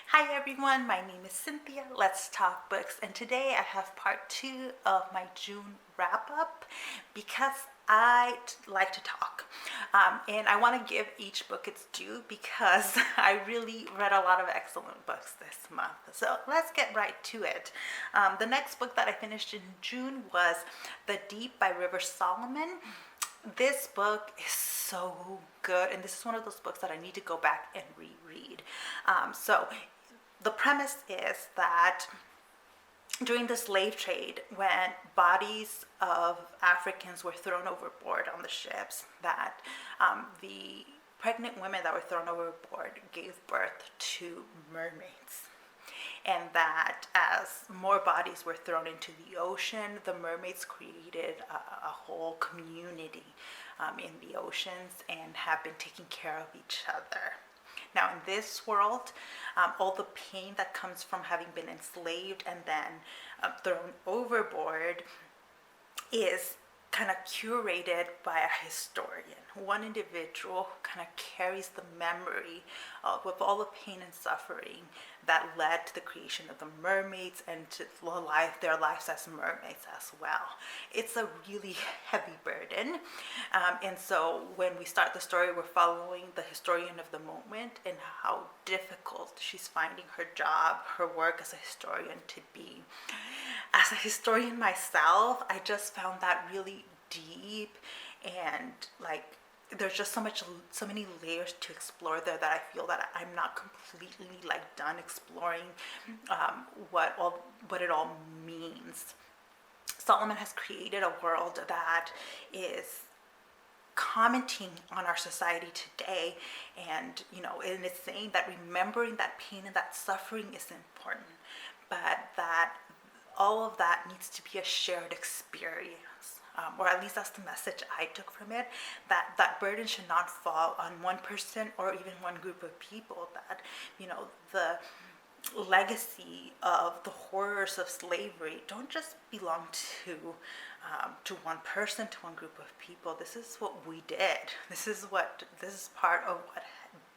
Hi everyone, my name is Cynthia. Let's talk books, and today I have part 2 of my June wrap up because I like to talk. And I want to give each book its due because I really read a lot of excellent books this month. So let's get right to it. The next book that I finished in June was The Deep by River Solomon. This book is so good, and this is one of those books that I need to go back and reread. So the premise is that during the slave trade, when bodies of Africans were thrown overboard on the ships, that the pregnant women that were thrown overboard gave birth to mermaids. And that as more bodies were thrown into the ocean, the mermaids created a whole community in the oceans and have been taking care of each other. Now, in this world, all the pain that comes from having been enslaved and then thrown overboard is kind of curated by a historian. One individual kind of carries the memory of all the pain and suffering that led to the creation of the mermaids and to their lives as mermaids as well. It's a really heavy burden. And so when we start the story, we're following the historian of the moment and how difficult she's finding her job, her work as a historian to be. As a historian myself, I just found that really deep, and there's just so many layers to explore there that I feel that I'm not completely done exploring what it all means. Solomon has created a world that is commenting on our society today, and and it's saying that remembering that pain and that suffering is important, but that all of that needs to be a shared experience, or at least that's the message I took from it, that burden should not fall on one person or even one group of people, that the legacy of the horrors of slavery don't just belong to one person, to one group of people. This is what we did. This is part of what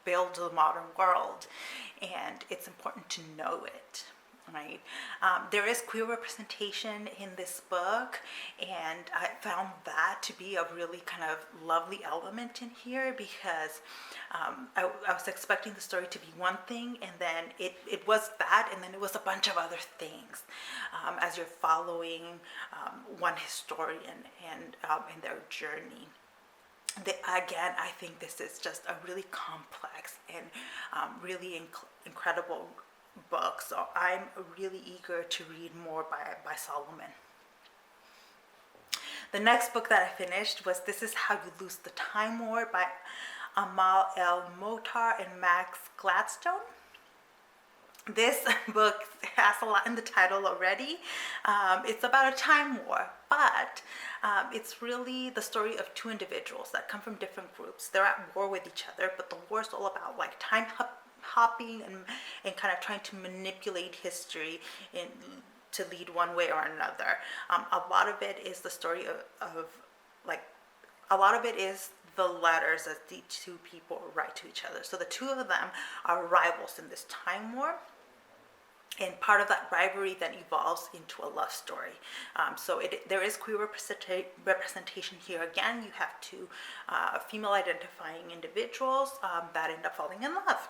built the modern world, and it's important to know it. Right. There is queer representation in this book, and I found that to be a really kind of lovely element in here because I was expecting the story to be one thing, and then it was that, and then it was a bunch of other things as you're following one historian and in their journey. Again, I think this is just a really complex and really incredible book, so I'm really eager to read more by Solomon. The next book that I finished was This Is How You Lose the Time War by El-Mohtar and Max Gladstone. This book has a lot in the title already. It's about a time war, but it's really the story of two individuals that come from different groups. They're at war with each other, but the war is all about time hopping and kind of trying to manipulate history to lead one way or another. A lot of it is the story of a lot of it is the letters that the two people write to each other. So the two of them are rivals in this time war. And part of that rivalry then evolves into a love story. So there is queer representation here. Again, you have two female identifying individuals that end up falling in love.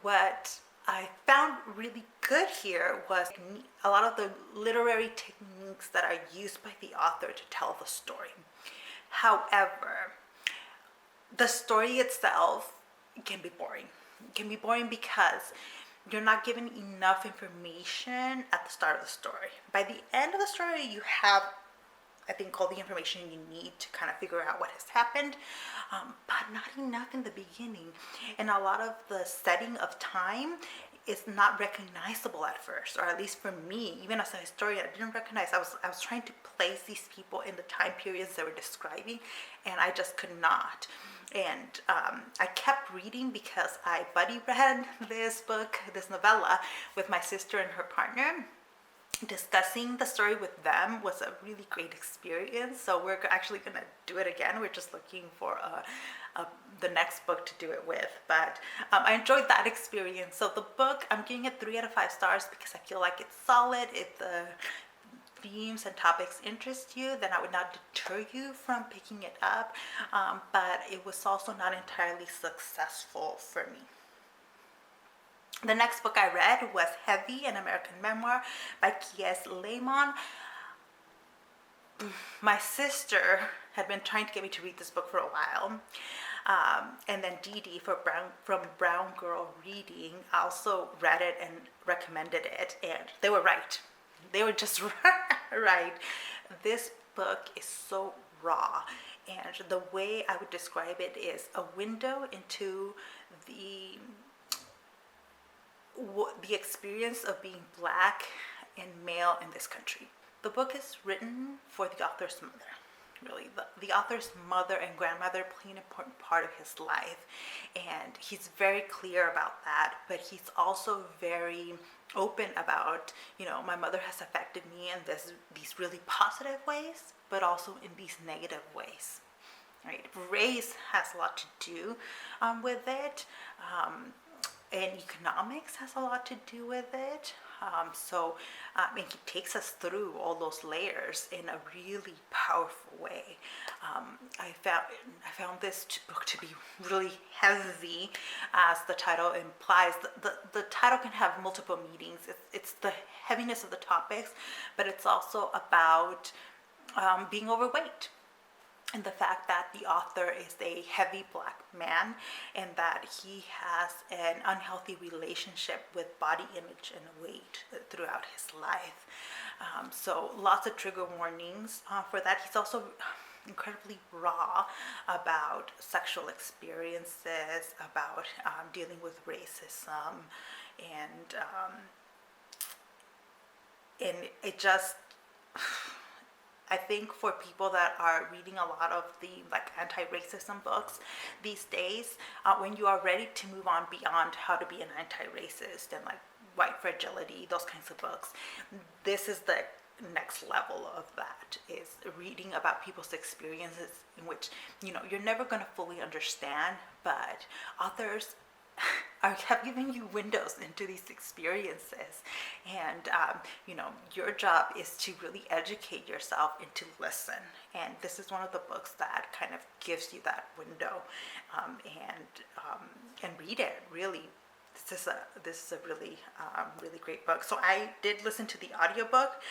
What I found really good here was a lot of the literary techniques that are used by the author to tell the story. However, the story itself can be boring. It can be boring because you're not given enough information at the start of the story. By the end of the story, you have, I think, all the information you need to kind of figure out what has happened, but not enough in the beginning. And a lot of the setting of time is not recognizable at first, or at least for me, even as a historian, I didn't recognize. I was trying to place these people in the time periods they were describing, and I just could not. And I kept reading because I buddy read this book, this novella, with my sister and her partner. discussing the story with them was a really great experience. So we're actually going to do it again. We're just looking for the next book to do it with. But I enjoyed that experience. So the book, I'm giving it 3 out of 5 stars because I feel like it's solid. If the themes and topics interest you, then I would not deter you from picking it up. But it was also not entirely successful for me. The next book I read was Heavy, an American Memoir by Kiese Laymon. My sister had been trying to get me to read this book for a while. And then Dee Dee from Brown Girl Reading also read it and recommended it. And they were right. They were just right. This book is so raw. And the way I would describe it is a window into the experience of being Black and male in this country. The book is written for the author's mother. Really, the author's mother and grandmother play an important part of his life, and he's very clear about that, but he's also very open about, my mother has affected me in these really positive ways, but also in these negative ways. Right? Race has a lot to do with it. And economics has a lot to do with it. And he takes us through all those layers in a really powerful way. I found this book to be really heavy, as the title implies. The title can have multiple meanings. It's the heaviness of the topics, but it's also about being overweight. And the fact that the author is a heavy Black man and that he has an unhealthy relationship with body image and weight throughout his life. So lots of trigger warnings for that. He's also incredibly raw about sexual experiences, about dealing with racism, and it just... I think for people that are reading a lot of the anti-racism books these days, when you are ready to move on beyond how to be an anti-racist and white fragility, those kinds of books, this is the next level of that, is reading about people's experiences in which you're never going to fully understand, but authors have given you windows into these experiences, and your job is to really educate yourself and to listen. And this is one of the books that kind of gives you that window, and read it. Really, this is a really great book. So I did listen to the audiobook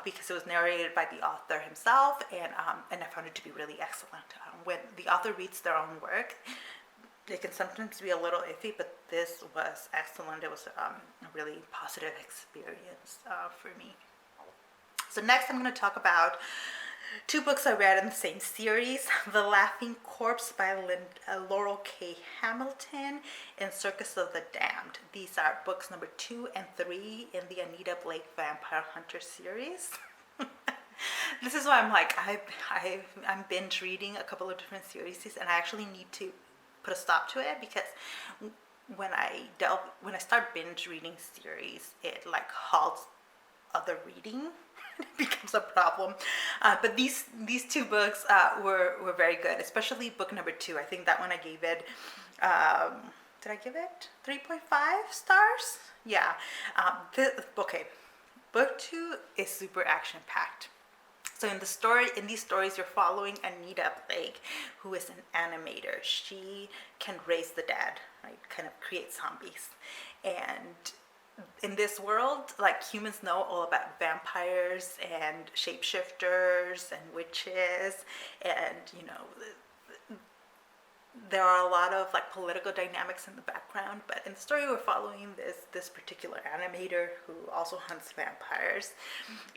because it was narrated by the author himself, and I found it to be really excellent. When the author reads their own work, it can sometimes be a little iffy, but this was excellent. It was a really positive experience for me. So next I'm going to talk about 2 books I read in the same series: The Laughing Corpse by Laurell K. Hamilton and Circus of the Damned. These are books number 2 and 3 in the Anita Blake Vampire Hunter series. This is why I'm binge reading a couple of different series, and I actually need to put a stop to it, because when I start binge reading series, it halts other reading. It becomes a problem. But these 2 books were very good, especially book number 2. I think that one I gave it, did I give it 3.5 stars? Yeah. Book 2 is super action packed. So in these stories, you're following Anita Blake, who is an animator. She can raise the dead, right? Kind of create zombies. And in this world, humans know all about vampires and shapeshifters and witches, and there are a lot of political dynamics in the background. But in the story, we're following this particular animator who also hunts vampires,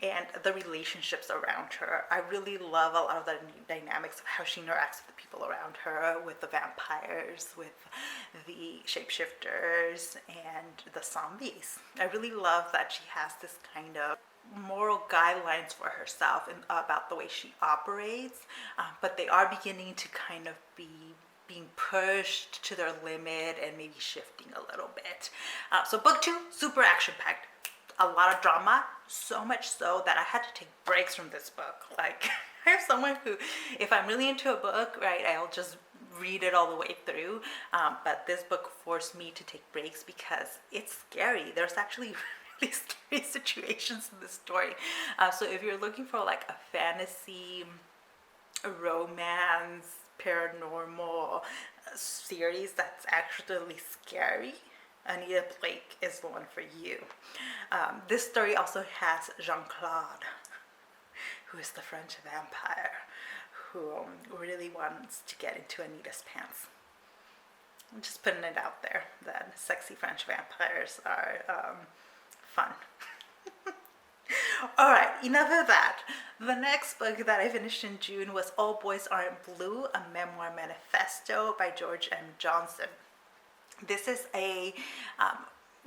and the relationships around her. I really love a lot of the dynamics of how she interacts with the people around her, with the vampires, with the shapeshifters, and the zombies. I really love that she has this kind of moral guidelines for herself and about the way she operates, but they are beginning to kind of being pushed to their limit and maybe shifting a little bit. So book 2, super action-packed. a lot of drama, so much so that I had to take breaks from this book. Like, I'm someone who, if I'm really into a book, right, I'll just read it all the way through. But this book forced me to take breaks because it's scary. There's actually really scary situations in this story. So if you're looking for like a fantasy, a romance, paranormal series that's actually scary, Anita Blake is the one for you. This story also has Jean-Claude, who is the French vampire, who really wants to get into Anita's pants. I'm just putting it out there that sexy French vampires are fun. All right, enough of that. The next book that I finished in June was All Boys Aren't Blue, a Memoir-Manifesto by George M. Johnson. This is a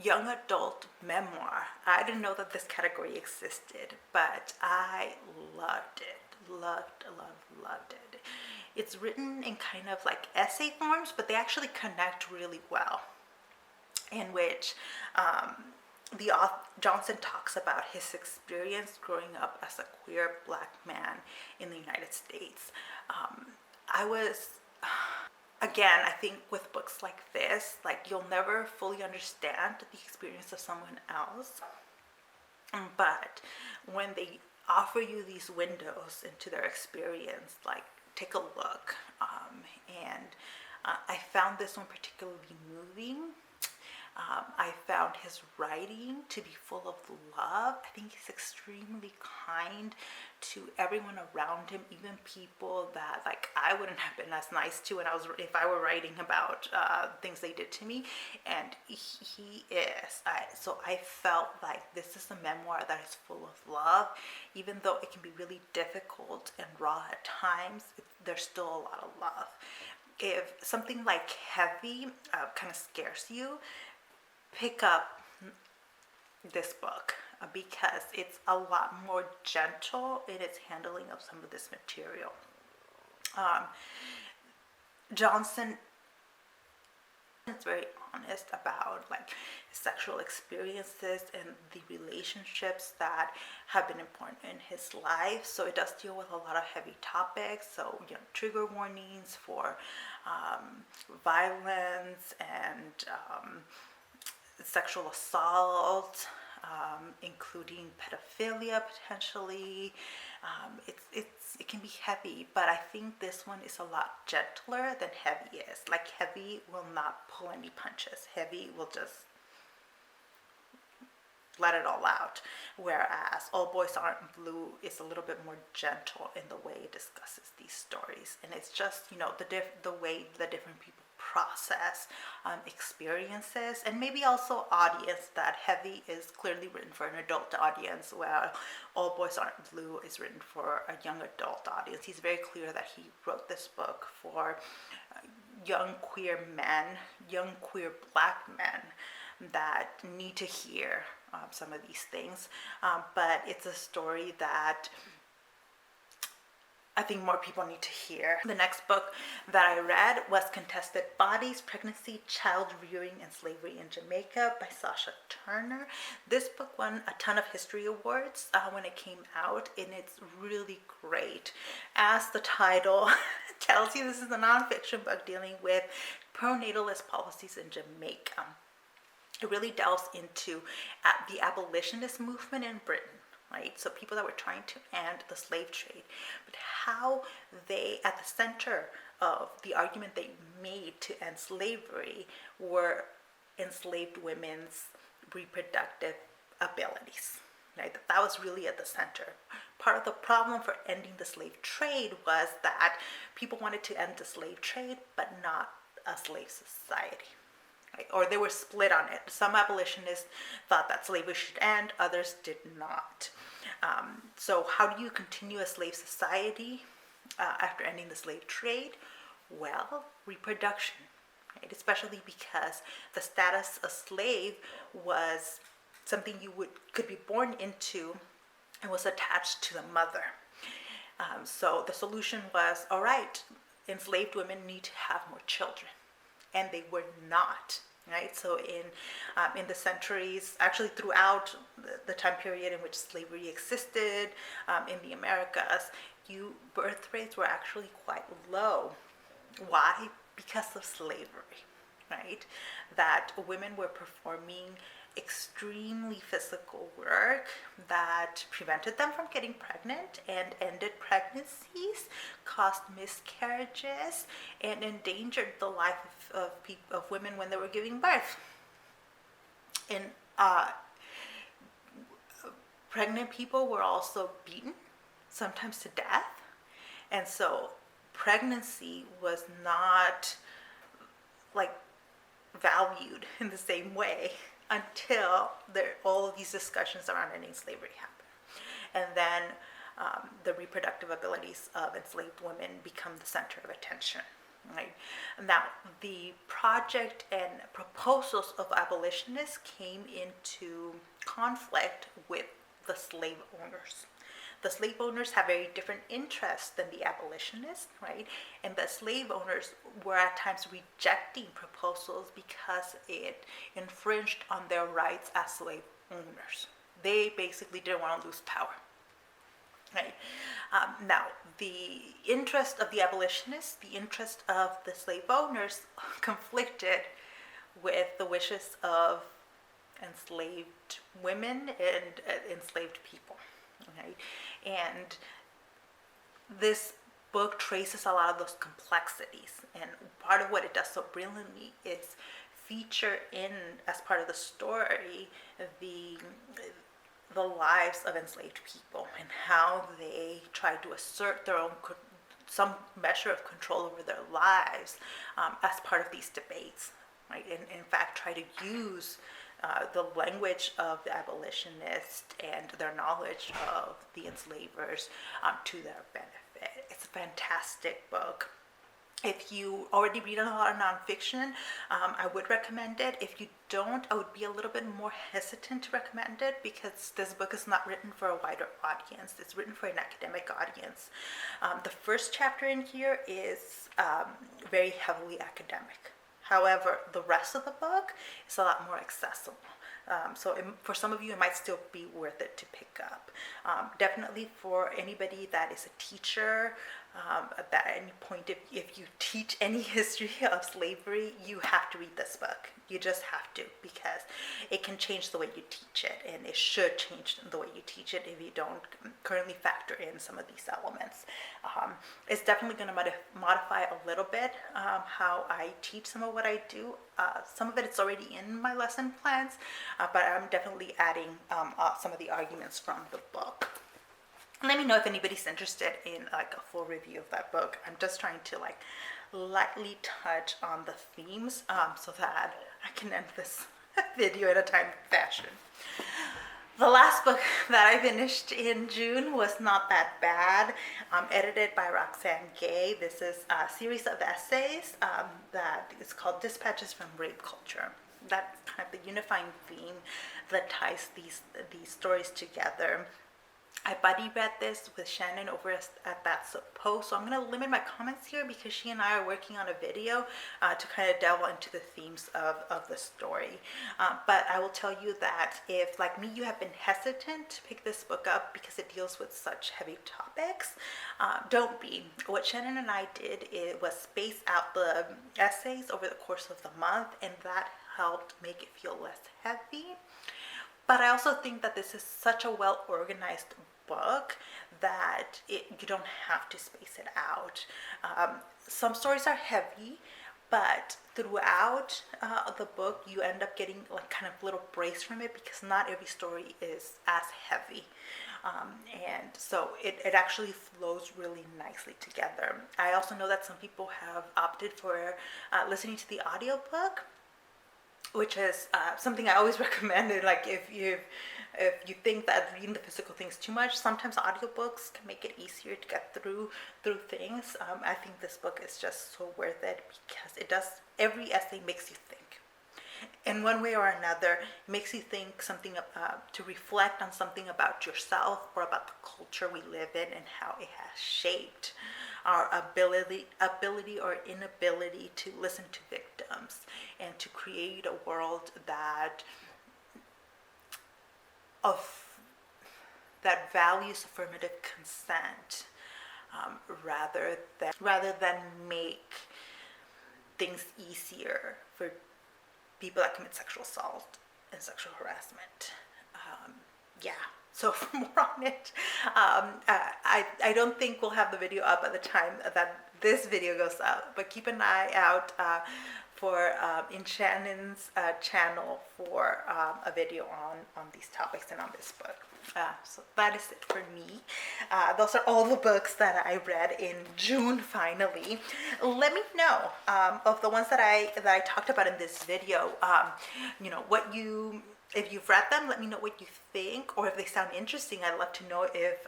young adult memoir. I didn't know that this category existed, but I loved it. Loved it. It's written in kind of like essay forms, but they actually connect really well, in which the author, Johnson, talks about his experience growing up as a queer black man in the United States. Again, I think with books like this, like, you'll never fully understand the experience of someone else, but when they offer you these windows into their experience, like, take a look. And I found this one particularly moving. I found his writing to be full of love. I think he's extremely kind to everyone around him, even people that, like, I wouldn't have been as nice to when if I were writing about things they did to me, and he is. So I felt like this is a memoir that is full of love, even though it can be really difficult and raw at times. There's still a lot of love. If something like heavy kind of scares you, pick up this book because it's a lot more gentle in its handling of some of this material. Johnson is very honest about, like, sexual experiences and the relationships that have been important in his life. So it does deal with a lot of heavy topics. So, you know, trigger warnings for violence and sexual assault, including pedophilia potentially. It can be heavy, but I think this one is a lot gentler than heavy is. Like, heavy will not pull any punches. Heavy will just let it all out, whereas All Boys Aren't Blue is a little bit more gentle in the way it discusses these stories. And it's just, you know, the way the different people process experiences, and maybe also audience. That Heavy is clearly written for an adult audience, where All Boys Aren't Blue is written for a young adult audience. He's very clear that he wrote this book for young queer men, young queer black men that need to hear some of these things, but it's a story that I think more people need to hear. The next book that I read was Contested Bodies, Pregnancy, Childrearing, and Slavery in Jamaica by Sasha Turner. This book won a ton of history awards when it came out, and it's really great. As the title tells you, this is a nonfiction book dealing with pronatalist policies in Jamaica. It really delves into the abolitionist movement in Britain. Right? So people that were trying to end the slave trade, but how they, at the center of the argument they made to end slavery, were enslaved women's reproductive abilities. Right? That was really at the center. Part of the problem for ending the slave trade was that people wanted to end the slave trade, but not a slave society. Right? Or they were split on it. Some abolitionists thought that slavery should end, others did not. So how do you continue a slave society after ending the slave trade? Well, reproduction, right? Especially because the status of slave was something you could be born into and was attached to the mother. So the solution was, all right, enslaved women need to have more children. And they were not right? So in the centuries, actually throughout the time period in which slavery existed in the Americas, birth rates were actually quite low. Why? Because of slavery, right? That women were performing extremely physical work that prevented them from getting pregnant and ended pregnancies, caused miscarriages, and endangered the life of women when they were giving birth. And pregnant people were also beaten, sometimes to death. And so pregnancy was not like valued in the same way until all of these discussions around ending slavery happened. And then the reproductive abilities of enslaved women become the center of attention. Right? Now, the project and proposals of abolitionists came into conflict with the slave owners. The slave owners have very different interests than the abolitionists, right? And the slave owners were at times rejecting proposals because it infringed on their rights as slave owners. They basically didn't want to lose power. Right. Now, the interest of the abolitionists, the interest of the slave owners conflicted with the wishes of enslaved women and enslaved people. Right? And this book traces a lot of those complexities. And part of what it does so brilliantly is feature in, as part of the story, the lives of enslaved people and how they try to assert their own some measure of control over their lives as part of these debates, right? And in fact, try to use the language of the abolitionists and their knowledge of the enslavers to their benefit. It's a fantastic book. If you already read a lot of nonfiction, I would recommend it. If you don't, I would be a little bit more hesitant to recommend it because this book is not written for a wider audience. It's written for an academic audience. The first chapter in here is very heavily academic. However, the rest of the book is a lot more accessible. For some of you, it might still be worth it to pick up. Definitely for anybody that is a teacher, at any point, if you teach any history of slavery, you have to read this book. You just have to, because it can change the way you teach it, and it should change the way you teach it if you don't currently factor in some of these elements. It's definitely going to modify a little bit how I teach some of what I do. Some of it's already in my lesson plans, but I'm definitely adding some of the arguments from the book. Let me know if anybody's interested in like a full review of that book. I'm just trying to like lightly touch on the themes so that I can end this video in a timely fashion. The last book that I finished in June was Not That Bad, edited by Roxane Gay. This is a series of essays that is called Dispatches from Rape Culture. That's kind of the unifying theme that ties these stories together. I buddy read this with Shannon over at That's a Post, so I'm going to limit my comments here because she and I are working on a video to kind of delve into the themes of the story. But I will tell you that if, like me, you have been hesitant to pick this book up because it deals with such heavy topics, don't be. What Shannon and I did was space out the essays over the course of the month, and that helped make it feel less heavy. But I also think that this is such a well-organized book that you don't have to space it out. Some stories are heavy, but throughout the book, you end up getting like kind of little breaks from it because not every story is as heavy. And so it actually flows really nicely together. I also know that some people have opted for listening to the audiobook, which is something I always recommend. Like if you think that reading the physical things too much, sometimes audiobooks can make it easier to get through things. I think this book is just so worth it because every essay makes you think. in one way or another, it makes you think something, to reflect on something about yourself or about the culture we live in and how it has shaped our ability or inability to listen to victims and to create a world that values affirmative consent, rather than make things easier for people that commit sexual assault and sexual harassment. Yeah, so for more on it, I don't think we'll have the video up at the time that this video goes out, but keep an eye out for in Shannon's channel for a video on these topics and on this book. So that is it for me. Those are all the books that I read in June finally. Let me know of the ones that I talked about in this video, if you've read them, let me know what you think, or if they sound interesting. I'd love to know if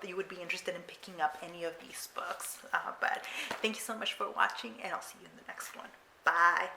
you would be interested in picking up any of these books. But thank you so much for watching, and I'll see you in the next one. Bye.